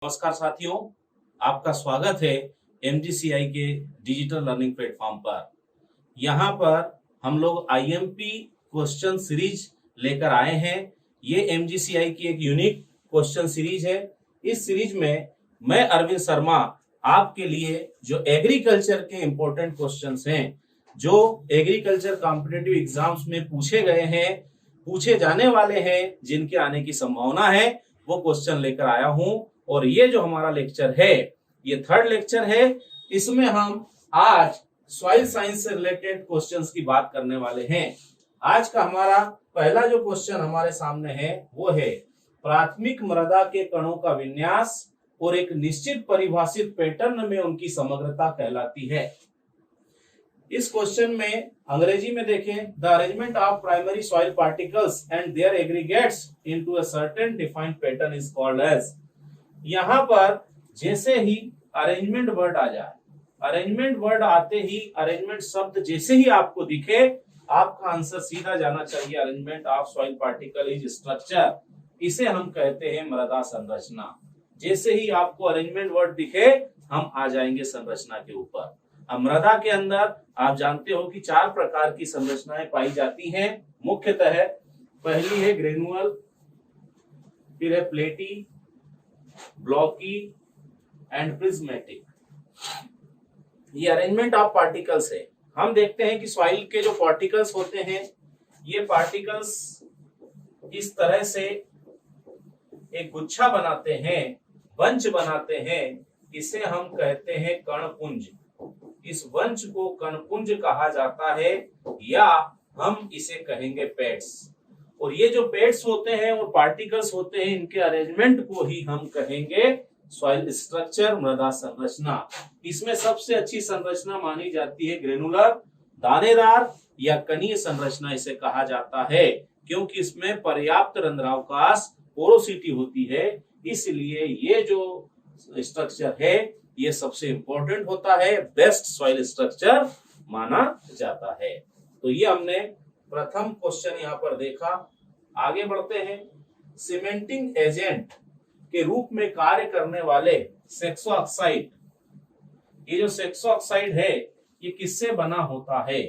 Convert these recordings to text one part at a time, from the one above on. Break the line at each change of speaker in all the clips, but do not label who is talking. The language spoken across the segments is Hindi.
नमस्कार साथियों, आपका स्वागत है एमजीसीआई के डिजिटल लर्निंग प्लेटफॉर्म पर। यहाँ पर हम लोग आईएमपी क्वेश्चन सीरीज लेकर आए हैं। ये एमजीसीआई की एक यूनिक क्वेश्चन सीरीज है। इस सीरीज में मैं अरविंद शर्मा आपके लिए जो एग्रीकल्चर के इंपॉर्टेंट क्वेश्चंस हैं, जो एग्रीकल्चर कॉम्पिटिटिव एग्जाम्स में पूछे गए हैं, पूछे जाने वाले हैं, जिनके आने की संभावना है, वो क्वेश्चन लेकर आया हूं। और ये जो हमारा लेक्चर है, ये थर्ड लेक्चर है। इसमें हम आज सॉइल साइंस से रिलेटेड क्वेश्चंस की बात करने वाले हैं। आज का हमारा पहला जो क्वेश्चन हमारे सामने है वो है प्राथमिक मृदा के कणों का विन्यास और एक निश्चित परिभाषित पैटर्न में उनकी समग्रता कहलाती है। इस क्वेश्चन में अंग्रेजी में देखें, the arrangement of primary soil particles and their aggregates into a certain defined pattern is called as. यहाँ पर जैसे ही अरेंजमेंट वर्ड आ जाए, अरेंजमेंट वर्ड आते ही, अरेंजमेंट शब्द जैसे ही आपको दिखे, आपका आंसर सीधा जाना चाहिए arrangement of soil particle is structure. इसे हम कहते हैं मृदा संरचना। जैसे ही आपको अरेंजमेंट वर्ड दिखे, हम आ जाएंगे संरचना के ऊपर। अब मृदा के अंदर आप जानते हो कि 4 प्रकार की संरचनाएं पाई जाती हैं मुख्यतः। पहली है ग्रेनुअल, फिर है प्लेटी, ब्लॉकी एंड प्रिज्मेटिक। ये अरेंजमेंट ऑफ पार्टिकल्स है। हम देखते हैं कि सॉइल के जो पार्टिकल्स होते हैं, ये पार्टिकल्स इस तरह से एक गुच्छा बनाते हैं, वंश बनाते हैं। इसे हम कहते हैं कणपुंज। इस वंश को कणपुंज कहा जाता है, या हम इसे कहेंगे पेड्स। और ये जो पेड्स होते हैं और पार्टिकल्स होते हैं, इनके अरेंजमेंट को ही हम कहेंगे सॉइल स्ट्रक्चर, मृदा संरचना। इसमें सबसे अच्छी संरचना मानी जाती है ग्रेनुलर, दानेदार या कणीय संरचना इसे कहा जाता है, क्योंकि इसमें पर्याप्त रंध्रावकाश, पोरोसिटी होती है। इसलिए ये जो स्ट्रक्चर है, ये सबसे इंपॉर्टेंट होता है, बेस्ट सॉइल स्ट्रक्चर माना जाता है। तो ये हमने प्रथम क्वेश्चन यहाँ पर देखा। आगे बढ़ते हैं। सीमेंटिंग एजेंट के रूप में कार्य करने वाले सेक्सो ऑक्साइड, ये जो सेक्सो ऑक्साइड है, ये किससे बना होता है?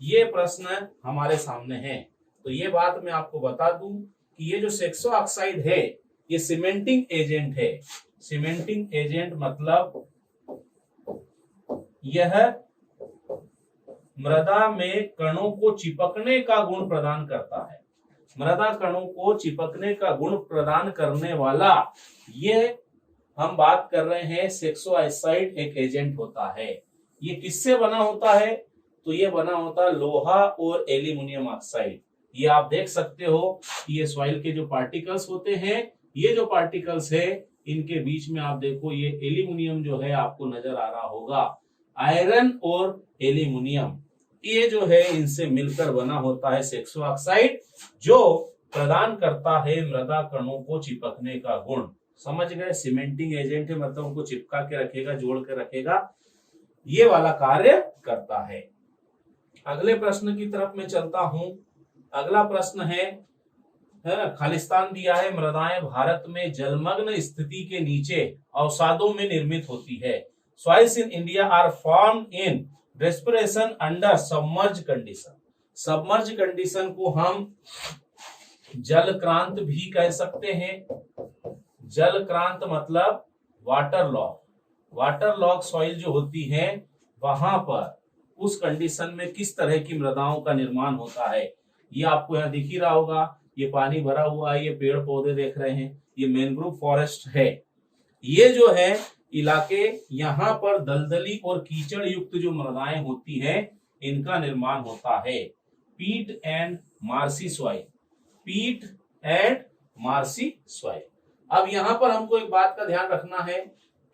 ये प्रश्न हमारे सामने है। तो ये बात मैं आपको बता दूं कि ये जो सेक्सो ऑक्साइड है, ये सीमेंटिंग एजेंट है। सीमेंटिंग एजेंट मतलब यह मृदा में कणों को चिपकने का गुण प्रदान करता है। मृदा कणों को चिपकने का गुण प्रदान करने वाला, ये हम बात कर रहे हैं सेक्सो ऑक्साइड एक एजेंट होता है। ये किससे बना होता है? तो ये बना होता है लोहा और एल्यूमिनियम ऑक्साइड। ये आप देख सकते हो कि ये सॉइल के जो पार्टिकल्स होते हैं, ये जो पार्टिकल्स है, इनके बीच में आप देखो ये एल्यूमिनियम जो है आपको नजर आ रहा होगा। आयरन और एल्यूमिनियम, ये जो है इनसे मिलकर बना होता है सेक्सो ऑक्साइड, जो प्रदान करता है मृदा कणों को चिपकने का गुण। समझ गए? सीमेंटिंग एजेंट है, मतलब उनको चिपका के रखेगा, जोड़ के रखेगा, ये वाला कार्य करता है। अगले प्रश्न की तरफ मैं चलता हूं। अगला प्रश्न है खालिस्तान दिया है, मृदाएं भारत में जलमग्न स्थिति के नीचे अवसादों में निर्मित होती है। Soils in India are formed in respiration under submerge condition. Submerge condition को हम जलक्रांत भी कह सकते हैं। जलक्रांत मतलब water log. Water log soil जो होती है, वहां पर उस कंडीशन में किस तरह की मृदाओं का निर्माण होता है, ये आपको यहाँ दिख ही रहा होगा। ये पानी भरा हुआ है, ये पेड़ पौधे देख रहे हैं, ये मैंग्रोव फॉरेस्ट है। ये जो है इलाके, यहाँ पर दलदली और कीचड़ युक्त जो मृदाएं होती हैं, इनका निर्माण होता है। पीट एंड मार्सी सॉइल, पीट एंड मार्सी सॉइल। अब यहाँ पर हमको एक बात का ध्यान रखना है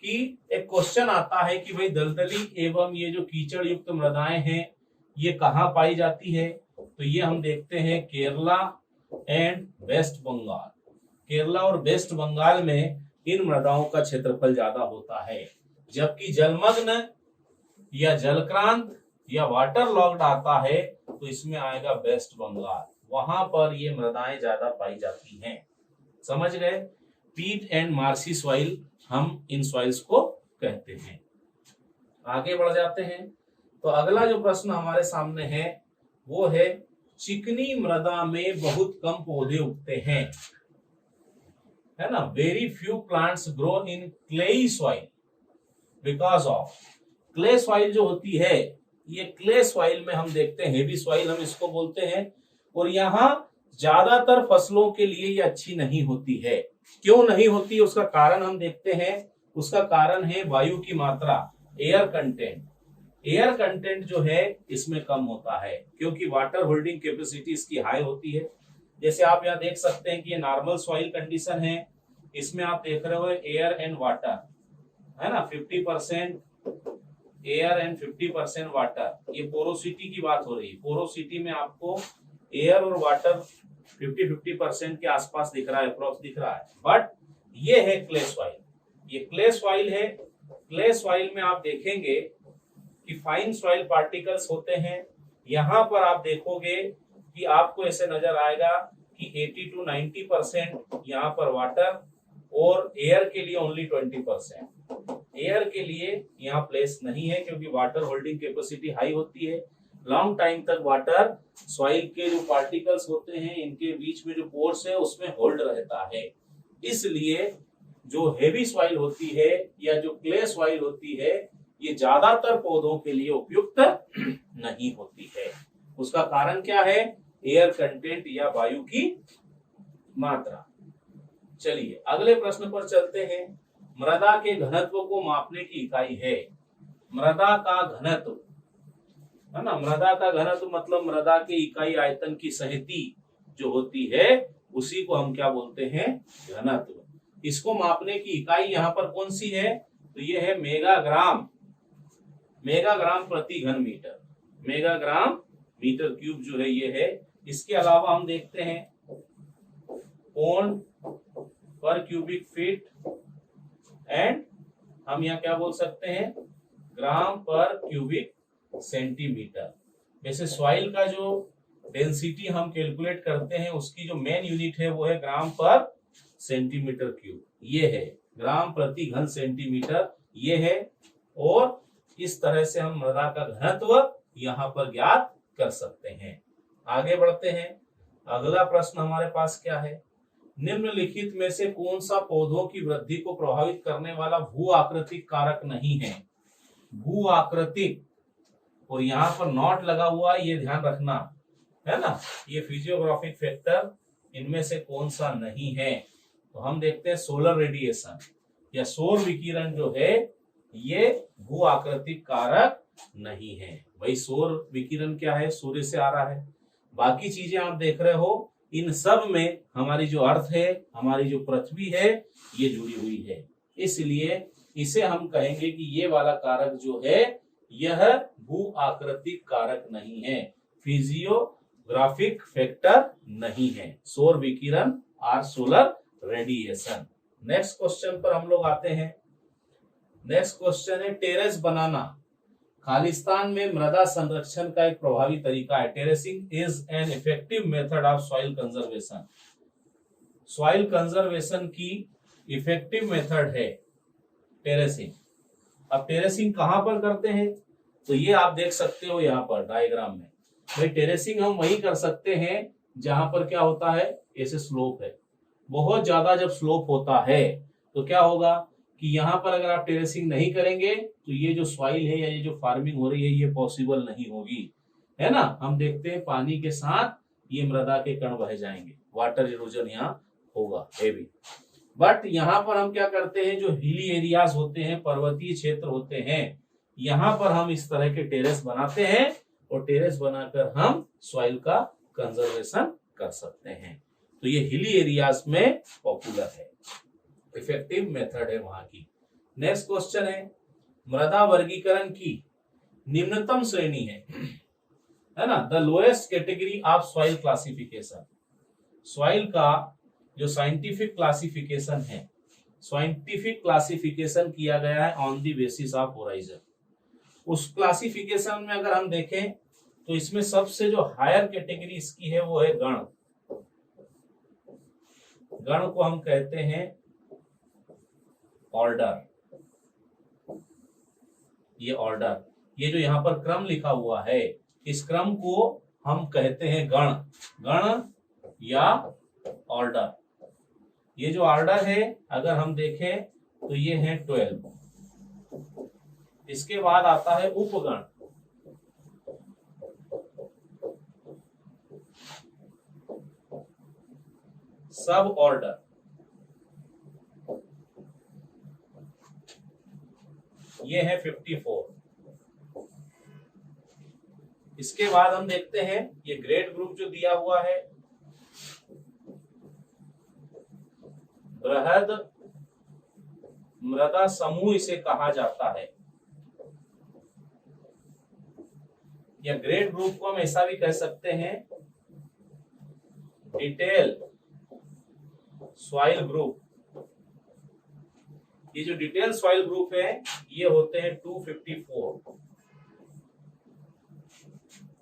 कि एक क्वेश्चन आता है कि भाई दलदली एवं ये जो कीचड़ युक्त मृदाएं हैं, ये कहाँ पाई जाती है? तो ये हम देखते हैं केरला एंड वेस्ट बंगाल। केरला और वेस्ट बंगाल में इन मृदाओं का क्षेत्रफल ज्यादा होता है। जबकि जलमग्न या जलक्रांत या वाटर लॉग्ड आता है, तो इसमें आएगा वेस्ट बंगाल। वहां पर ये मृदाएं ज्यादा पाई जाती हैं। समझ गए? पीट एंड मार्सी सॉइल हम इन सॉइल्स को कहते हैं। आगे बढ़ जाते हैं। तो अगला जो प्रश्न हमारे सामने है वो है, चिकनी मृदा में बहुत कम पौधे उगते हैं, है ना। Very few plants grow in clayey soil because of. Clay soil जो होती है, ये क्ले सॉइल में हम देखते हैं, हेवी सॉइल हम इसको बोलते हैं, और यहाँ ज्यादातर फसलों के लिए ये अच्छी नहीं होती है। क्यों नहीं होती, उसका कारण हम देखते हैं। उसका कारण है वायु की मात्रा, एयर कंटेंट। एयर कंटेंट जो है इसमें कम होता है, क्योंकि वाटर होल्डिंग कैपेसिटी इसकी हाई होती है। जैसे आप यहाँ देख सकते हैं कि ये नॉर्मल सॉइल कंडीशन है, इसमें आप देख रहे हो एयर एंड वाटर, है ना, 50% एयर एंड 50% वाटर। ये पोरोसिटी की बात हो रही है। पोरोसिटी में आपको एयर और वाटर 50-50% के आसपास दिख रहा है, अप्रोक्स दिख रहा है। बट ये है क्ले सॉइल, ये क्ले सॉइल है। क्ले सॉइल में आप देखेंगे कि फाइन सॉइल पार्टिकल्स होते हैं। यहाँ पर आप देखोगे कि आपको ऐसे नजर आएगा कि 80-90% यहाँ पर वाटर, और एयर के लिए ओनली 20%। एयर के लिए यहाँ प्लेस नहीं है, क्योंकि वाटर होल्डिंग कैपेसिटी हाई होती है। लॉन्ग टाइम तक वाटर सॉइल के जो पार्टिकल्स होते हैं, इनके बीच में जो पोर्स है उसमें होल्ड रहता है। इसलिए जो हेवी सॉइल होती है या जो क्ले सॉइल होती है, ये ज्यादातर पौधों के लिए उपयुक्त नहीं होती है। उसका कारण क्या है, एयर कंटेंट या वायु की मात्रा। चलिए अगले प्रश्न पर चलते हैं। मृदा के घनत्व को मापने की इकाई है। मृदा का घनत्व, है ना, मृदा का घनत्व मतलब मृदा के इकाई आयतन की सहिती जो होती है, उसी को हम क्या बोलते हैं, घनत्व। इसको मापने की इकाई यहाँ पर कौन सी है, तो ये है मेगाग्राम। मेगाग्राम प्रति घन मीटर, मेगाग्राम मीटर क्यूब जो है ये है। इसके अलावा हम देखते हैं पौंड पर क्यूबिक फीट, एंड हम यहाँ क्या बोल सकते हैं, ग्राम पर क्यूबिक सेंटीमीटर। वैसे सॉइल का जो डेंसिटी हम कैलकुलेट करते हैं, उसकी जो मेन यूनिट है वो है ग्राम पर सेंटीमीटर क्यूब। ये है ग्राम प्रति घन सेंटीमीटर, ये है। और इस तरह से हम मृदा का घनत्व यहाँ पर ज्ञात कर सकते हैं। आगे बढ़ते हैं। अगला प्रश्न हमारे पास क्या है, निम्नलिखित में से कौन सा पौधों की वृद्धि को प्रभावित करने वाला भू आकृतिक कारक नहीं है। भू आकृतिक, और यहाँ पर नॉट लगा हुआ, ये ध्यान रखना, है ना, ये फिजियोग्राफिक फैक्टर इनमें से कौन सा नहीं है। तो हम देखते हैं सोलर रेडिएशन या सौर विकिरण जो है, ये भू आकृतिक कारक नहीं है। भाई सौर विकिरण क्या है, सूर्य से आ रहा है। बाकी चीजें आप देख रहे हो, इन सब में हमारी जो अर्थ है, हमारी जो पृथ्वी है, ये जुड़ी हुई है। इसलिए इसे हम कहेंगे कि ये वाला कारक जो है, यह भू आकृतिक कारक नहीं है, फिजियोग्राफिक फैक्टर नहीं है। सौर विकिरण और सोलर रेडिएशन। नेक्स्ट क्वेश्चन पर हम लोग आते हैं। नेक्स्ट क्वेश्चन है, टेरेस बनाना खालिस्तान में मृदा संरक्षण का एक प्रभावी तरीका है। Terracing is an effective method of soil conservation. Soil conservation की इफेक्टिव मेथड है टेरेसिंग। अब टेरेसिंग कहां पर करते हैं, तो ये आप देख सकते हो यहाँ पर डायग्राम में। भाई टेरेसिंग हम वही कर सकते हैं जहां पर क्या होता है, ऐसे स्लोप है। बहुत ज्यादा जब स्लोप होता है तो क्या होगा कि यहाँ पर अगर आप टेरेसिंग नहीं करेंगे तो ये जो सॉइल है या ये जो फार्मिंग हो रही है, ये पॉसिबल नहीं होगी, है ना। हम देखते हैं पानी के साथ ये मृदा के कण बह जाएंगे, वाटर इरोजन यहाँ होगा हेवी। बट यहाँ पर हम क्या करते हैं, जो हिली एरियाज होते हैं, पर्वतीय क्षेत्र होते हैं, यहाँ पर हम इस तरह के टेरेस बनाते हैं, और टेरेस बनाकर हम सॉइल का कंजर्वेशन कर सकते हैं। तो ये हिली एरियाज में पॉपुलर है, इफेक्टिव मेथड है वहां की। नेक्स्ट क्वेश्चन है, मृदा वर्गीकरण की निम्नतम श्रेणी है ना, the lowest category of soil classification. Soil का जो साइंटिफिक क्लासिफिकेशन है, साइंटिफिक क्लासिफिकेशन किया गया है on the basis of horizon. उस क्लासिफिकेशन में अगर हम देखें तो इसमें सबसे जो हायर कैटेगरी इसकी है वो है गण। गण को हम कहते हैं ऑर्डर, ये ऑर्डर, ये जो यहाँ पर क्रम लिखा हुआ है इस क्रम को हम कहते हैं गण, गण या ऑर्डर। ये जो ऑर्डर है अगर हम देखें तो ये है 12। इसके बाद आता है उपगण, सब ऑर्डर, ये है 54। इसके बाद हम देखते हैं ये ग्रेड ग्रुप जो दिया हुआ है, बृहद मृदा समूह इसे कहा जाता है, या ग्रेड ग्रुप को हम ऐसा भी कह सकते हैं डिटेल सॉइल ग्रुप। ये जो डिटेल सॉइल ग्रुप है ये होते हैं 254।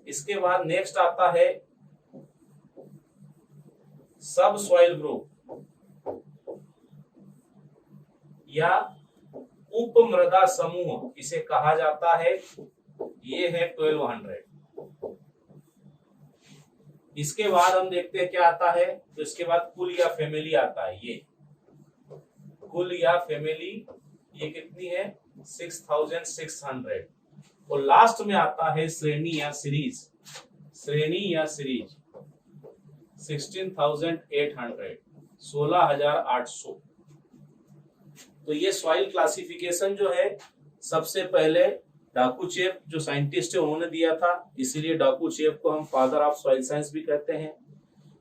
इसके बाद नेक्स्ट आता है सब सॉइल ग्रुप या उप मृदा समूह इसे कहा जाता है, ये है 1200। इसके बाद हम देखते हैं क्या आता है, तो इसके बाद कुल या फैमिली आता है, ये कुल या फैमिली ये कितनी है 6600। और लास्ट में आता है श्रेणी या सीरीज, श्रेणी या सीरीज 16800, 16800। तो ये सॉइल क्लासिफिकेशन जो है सबसे पहले डाकुचेफ जो साइंटिस्ट है उन्होंने दिया था, इसीलिए डाकुचेफ को हम फादर ऑफ सॉइल साइंस भी कहते हैं।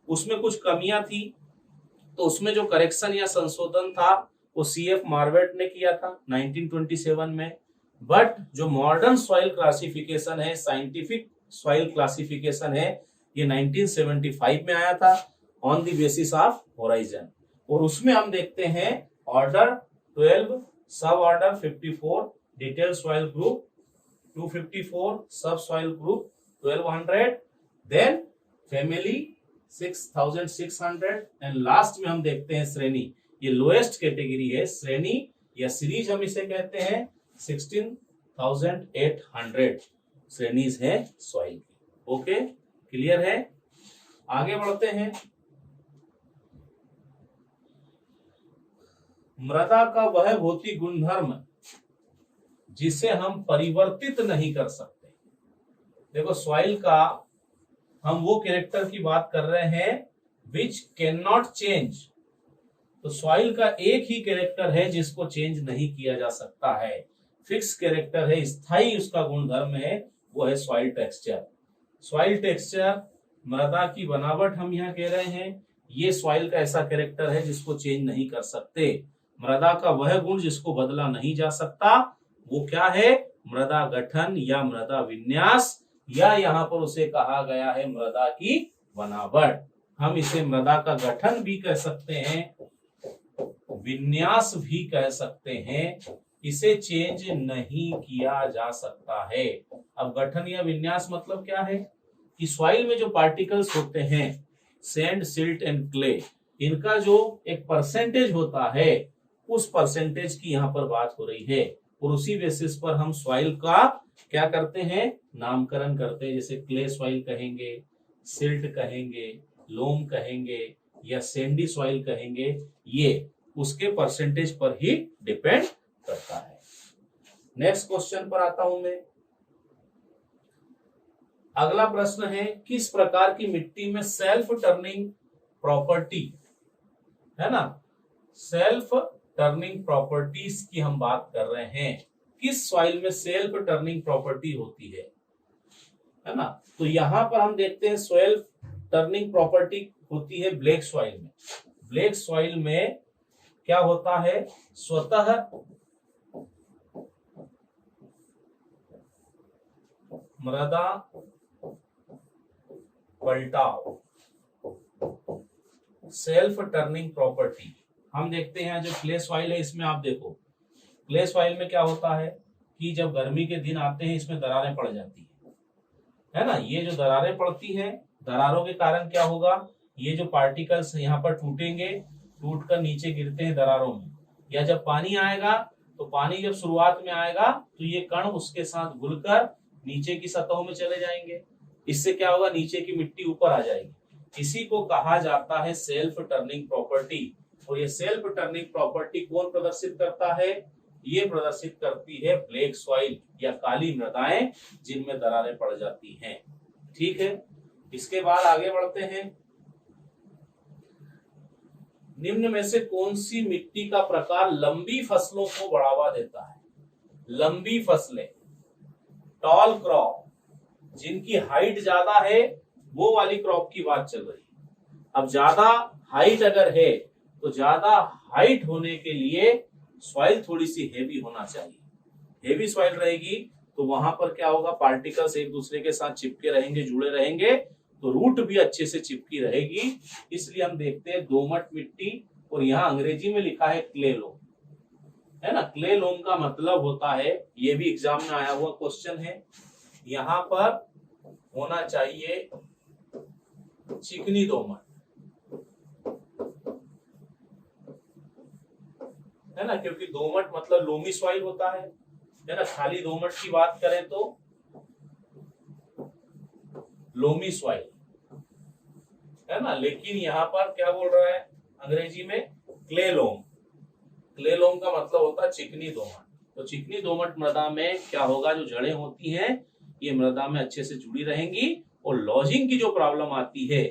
उसमें कुछ कमियां थी तो उसमें जो करेक्शन या संशोधन था वो CF मार्वेट ने किया था 1927 में। बट जो मॉडर्न सॉइल क्लासिफिकेशन है, साइंटिफिक सॉइल क्लासिफिकेशन है, ये 1975 में आया था on the basis of horizon. और उसमें हम देखते हैं ऑर्डर 12, सब order 54, detail soil group 254, sub soil group 1200, then family 6600 and last में हम देखते हैं श्रेणी, ये लोएस्ट कैटेगरी है, श्रेणी या सीरीज हम इसे कहते हैं 16800 श्रेणीज है सॉइल की। ओके, क्लियर है? आगे बढ़ते हैं। मृदा का वह भौतिक गुणधर्म जिसे हम परिवर्तित नहीं कर सकते। देखो सॉइल का हम वो कैरेक्टर की बात कर रहे हैं विच कैन नॉट चेंज। तो सॉइल का एक ही कैरेक्टर है जिसको चेंज नहीं किया जा सकता है, फिक्स कैरेक्टर है, स्थायी उसका गुणधर्म है, वो है सॉइल टेक्सचर। सॉइल टेक्सचर मृदा की बनावट हम यहाँ कह रहे हैं, ये सॉइल का ऐसा कैरेक्टर है जिसको चेंज नहीं कर सकते। मृदा का वह गुण जिसको बदला नहीं जा सकता वो क्या है, मृदा गठन या मृदा विन्यास, या यहाँ पर उसे कहा गया है मृदा की बनावट। हम इसे मृदा का गठन भी कह सकते हैं, विन्यास भी कह सकते हैं, इसे चेंज नहीं किया जा सकता है। अब गठन या विन्यास मतलब क्या है कि सॉइल में जो पार्टिकल्स होते हैं, सैंड, सिल्ट एंड क्ले, इनका जो एक परसेंटेज होता है उस परसेंटेज की यहाँ पर बात हो रही है। और उसी बेसिस पर हम सॉइल का क्या करते हैं, नामकरण करते हैं। जैसे क्ले सॉइल कहेंगे, सिल्ट कहेंगे, लोम कहेंगे या सैंडी सॉइल कहेंगे, ये उसके परसेंटेज पर ही डिपेंड करता है। नेक्स्ट क्वेश्चन पर आता हूं मैं। अगला प्रश्न है, किस प्रकार की मिट्टी में सेल्फ टर्निंग प्रॉपर्टी है ना, सेल्फ टर्निंग प्रॉपर्टीज की हम बात कर रहे हैं, किस सॉइल में सेल्फ टर्निंग प्रॉपर्टी होती है ना। तो यहां पर हम देखते हैं सेल्फ टर्निंग प्रॉपर्टी होती है ब्लैक सॉइल में। ब्लैक सॉइल में क्या होता है, स्वतः मृदा पलटाव, सेल्फ टर्निंग प्रॉपर्टी। हम देखते हैं जो क्ले सॉइल है इसमें आप देखो, क्ले सॉइल में क्या होता है कि जब गर्मी के दिन आते हैं इसमें दरारें पड़ जाती है ना। ये जो दरारें पड़ती हैं, दरारों के कारण क्या होगा, ये जो पार्टिकल्स यहाँ पर टूटेंगे, टूट कर नीचे गिरते हैं दरारों में, या जब पानी आएगा तो पानी जब शुरुआत में आएगा तो ये कण उसके साथ घुलकर नीचे की सतहों में चले जाएंगे। इससे क्या होगा, नीचे की मिट्टी ऊपर आ जाएगी। इसी को कहा जाता है सेल्फ टर्निंग प्रॉपर्टी। और ये सेल्फ टर्निंग प्रॉपर्टी कौन प्रदर्शित करता है? ये प्रदर्शित करती है ब्लैक सॉइल या काली मृदाएं जिनमें दरारें पड़ जाती हैं। ठीक है, इसके बाद आगे बढ़ते हैं। निम्न में से कौन सी मिट्टी का प्रकार लंबी फसलों को बढ़ावा देता है? लंबी फसलें, टॉल क्रॉप, जिनकी हाइट ज्यादा है वो वाली क्रॉप की बात चल रही है। अब ज्यादा हाइट अगर है तो ज्यादा हाइट होने के लिए सॉइल थोड़ी सी हेवी होना चाहिए। हेवी सॉइल रहेगी तो वहां पर क्या होगा, पार्टिकल्स एक दूसरे के साथ चिपके रहेंगे, जुड़े रहेंगे, तो रूट भी अच्छे से चिपकी रहेगी। इसलिए हम देखते हैं दोमट मिट्टी, और यहाँ अंग्रेजी में लिखा है क्ले लोम, है ना। क्ले लोम का मतलब होता है, ये भी एग्जाम में आया हुआ क्वेश्चन है, यहाँ पर होना चाहिए चिकनी दोमट, है ना, क्योंकि दोमट मतलब लोमी सॉइल होता है ना। खाली दोमट की बात करें तो लोमी सॉइल, है ना, लेकिन यहाँ पर क्या बोल रहा है अंग्रेजी में, क्ले लोम। क्ले लोम का मतलब होता है चिकनी दोमट। तो चिकनी दोमट मृदा में क्या होगा, जो जड़ें होती हैं ये मृदा में अच्छे से जुड़ी रहेंगी, और लॉजिंग की जो प्रॉब्लम आती है,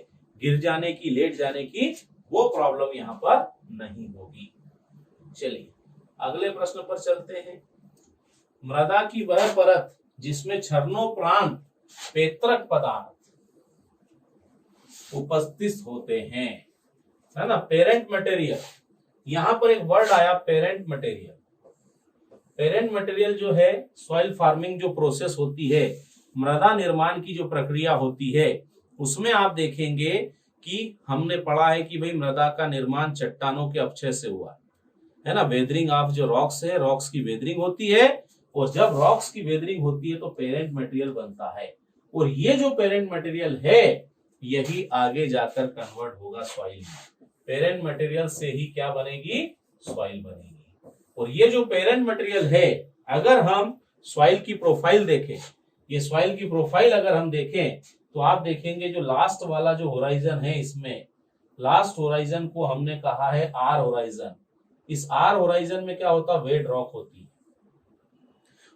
गिर जाने की, लेट जाने की, वो प्रॉब्लम यहाँ पर नहीं होगी। चलिए अगले प्रश्न पर चलते हैं। मृदा की वह परत जिसमें क्षरणोपरांत पेत्रक पदार्थ उपस्थित होते हैं, है ना, पेरेंट मटेरियल। यहां पर एक वर्ड आया पेरेंट मटेरियल। पेरेंट मटेरियल जो है, सॉइल फार्मिंग जो प्रोसेस होती है, मृदा निर्माण की जो प्रक्रिया होती है, उसमें आप देखेंगे कि हमने पढ़ा है कि भाई मृदा का निर्माण चट्टानों के अपक्षय से हुआ, है ना। वेदरिंग ऑफ जो रॉक्स है, रॉक्स की वेदरिंग होती है, और जब रॉक्स की वेदरिंग होती है तो पेरेंट मटेरियल बनता है, और ये जो पेरेंट मटेरियल है यही आगे जाकर कन्वर्ट होगा सॉइल में। पेरेंट मटेरियल से ही क्या बनेगी, सॉइल बनेगी। और ये जो पेरेंट मटेरियल है, अगर हम सॉइल की प्रोफाइल देखें, ये सॉइल की प्रोफाइल अगर हम देखें तो आप देखेंगे जो लास्ट वाला जो होराइजन है, इसमें लास्ट होराइजन को हमने कहा है आर होराइजन। इस आर होराइजन में क्या होता है, वेट रॉक होती है,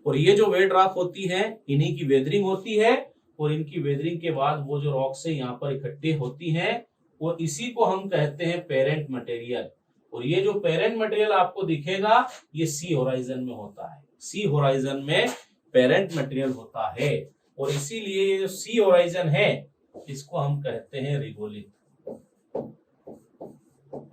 और ये जो वेट रॉक होती है इन्हीं की वेदरिंग होती है, और इनकी वेदरिंग के बाद वो जो रॉक से यहाँ पर इकट्ठे होती हैं, और इसी को हम कहते हैं पेरेंट मटेरियल। और ये जो पेरेंट मटेरियल आपको दिखेगा ये सी होराइजन में होता है। सी होराइजन में पेरेंट मटेरियल होता है, और इसीलिए ये जो सी होराइजन है इसको हम कहते हैं रिगोलिथ,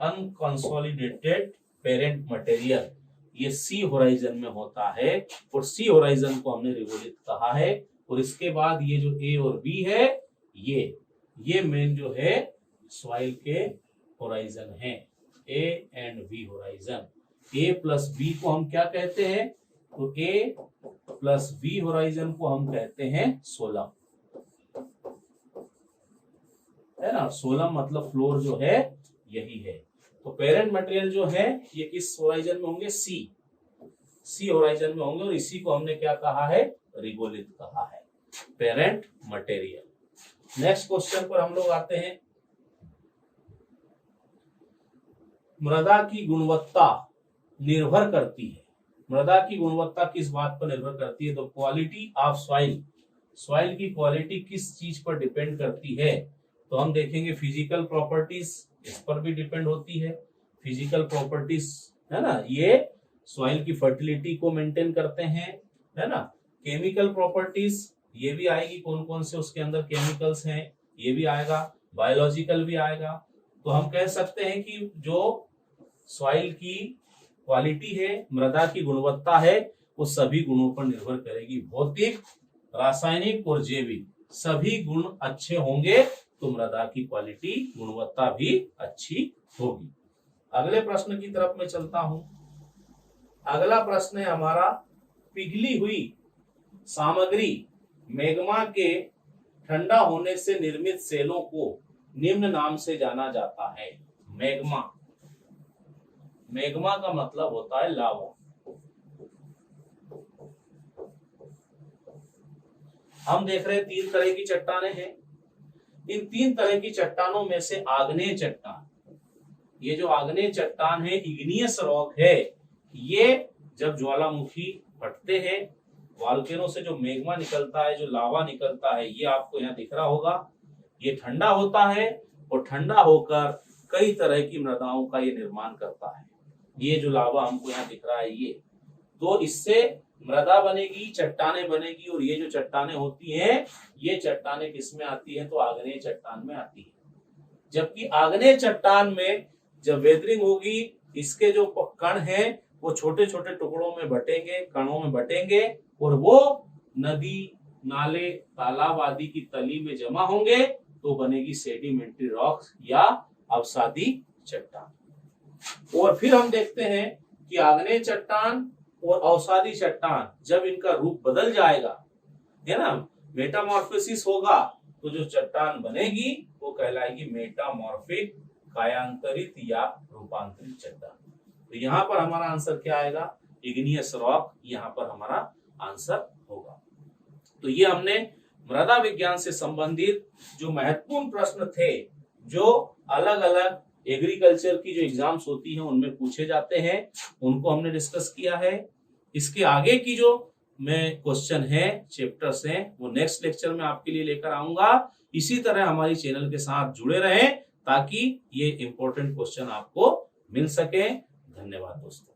अनकंसोलिडेटेड पेरेंट मटेरियल। ये सी होराइजन में होता है, और सी होराइजन को हमने रिगोलिथ कहा है। और इसके बाद ये जो ए और बी है, ये मेन जो है सॉइल के होराइजन है, A and B horizon. A plus B को हम क्या कहते हैं, तो ए प्लस बी होराइजन को हम कहते हैं सोलम, है ना। सोलम मतलब फ्लोर जो है यही है। तो पेरेंट मटेरियल जो है ये किस होराइजन में होंगे, सी होराइजन में होंगे, और इसी को हमने क्या कहा है, रिगोलिथ कहा है, पेरेंट मटेरियल। नेक्स्ट क्वेश्चन पर हम लोग आते हैं। मृदा की गुणवत्ता निर्भर करती है, मृदा की गुणवत्ता किस बात पर निर्भर करती है, तो क्वालिटी ऑफ सॉइल, सॉइल की क्वालिटी किस चीज पर डिपेंड करती है, तो हम देखेंगे फिजिकल प्रॉपर्टीज, इस पर भी डिपेंड होती है। फिजिकल प्रॉपर्टीज, है ना, ये सॉइल की फर्टिलिटी को मेंटेन करते हैं, है ना। केमिकल प्रॉपर्टीज ये भी आएगी, कौन कौन से उसके अंदर केमिकल्स हैं ये भी आएगा, बायोलॉजिकल भी आएगा। तो हम कह सकते हैं कि जो सॉइल की क्वालिटी है, मृदा की गुणवत्ता है, वो सभी गुणों पर निर्भर करेगी। भौतिक, रासायनिक और जैविक सभी गुण अच्छे होंगे तो मृदा की क्वालिटी, गुणवत्ता भी अच्छी होगी। अगले प्रश्न की तरफ मैं चलता हूं। अगला प्रश्न है हमारा, पिघली हुई सामग्री मैग्मा के ठंडा होने से निर्मित सेलों को निम्न नाम से जाना जाता है। मैग्मा, मैग्मा का मतलब होता है लावा। हम देख रहे हैं 3 तरह की चट्टानें हैं। इन 3 तरह की चट्टानों में से आग्नेय चट्टान, ये जो आग्नेय चट्टान है, इग्नियस रॉक है, ये जब ज्वालामुखी फटते हैं, वॉल्केनो से जो मैग्मा निकलता है, जो लावा निकलता है, ये आपको यहाँ दिख रहा होगा, ये ठंडा होता है और ठंडा होकर कई तरह की मृदाओं का ये निर्माण करता है। ये जो लावा हमको यहाँ दिख रहा है, ये तो इससे मृदा बनेगी, चट्टानें बनेगी, और ये जो चट्टानें होती हैं, ये चट्टानें किसमें आती है, तो आग्नेय चट्टान में आती है। जबकि आग्नेय चट्टान में जब वेदरिंग होगी, इसके जो कण हैं वो छोटे छोटे टुकड़ों में बटेंगे, कणों में बटेंगे, और वो नदी, नाले, तालाब आदि की तली में जमा होंगे, तो बनेगी सेडिमेंट्री रॉक्स या अवसादी चट्टान। और फिर हम देखते हैं कि आग्नेय चट्टान और अवसादी चट्टान जब इनका रूप बदल जाएगा, है ना, मेटामॉर्फोसिस होगा, तो जो चट्टान बनेगी वो कहलाएगी मेटामॉर्फिक, कायांतरित या रूपांतरित चट्टान। तो यहाँ पर हमारा आंसर क्या आएगा, इग्नियस रॉक, यहाँ पर हमारा आंसर होगा। तो ये हमने मृदा विज्ञान से संबंधित जो महत्वपूर्ण प्रश्न थे, जो अलग अलग एग्रीकल्चर की जो एग्जाम्स होती हैं उनमें पूछे जाते हैं, उनको हमने डिस्कस किया है। इसके आगे की जो मैं क्वेश्चन है, चैप्टर्स हैं, वो नेक्स्ट लेक्चर में आपके लिए लेकर आऊंगा। इसी तरह हमारी चैनल के साथ जुड़े रहें ताकि ये इंपॉर्टेंट क्वेश्चन आपको मिल सके। धन्यवाद दोस्तों।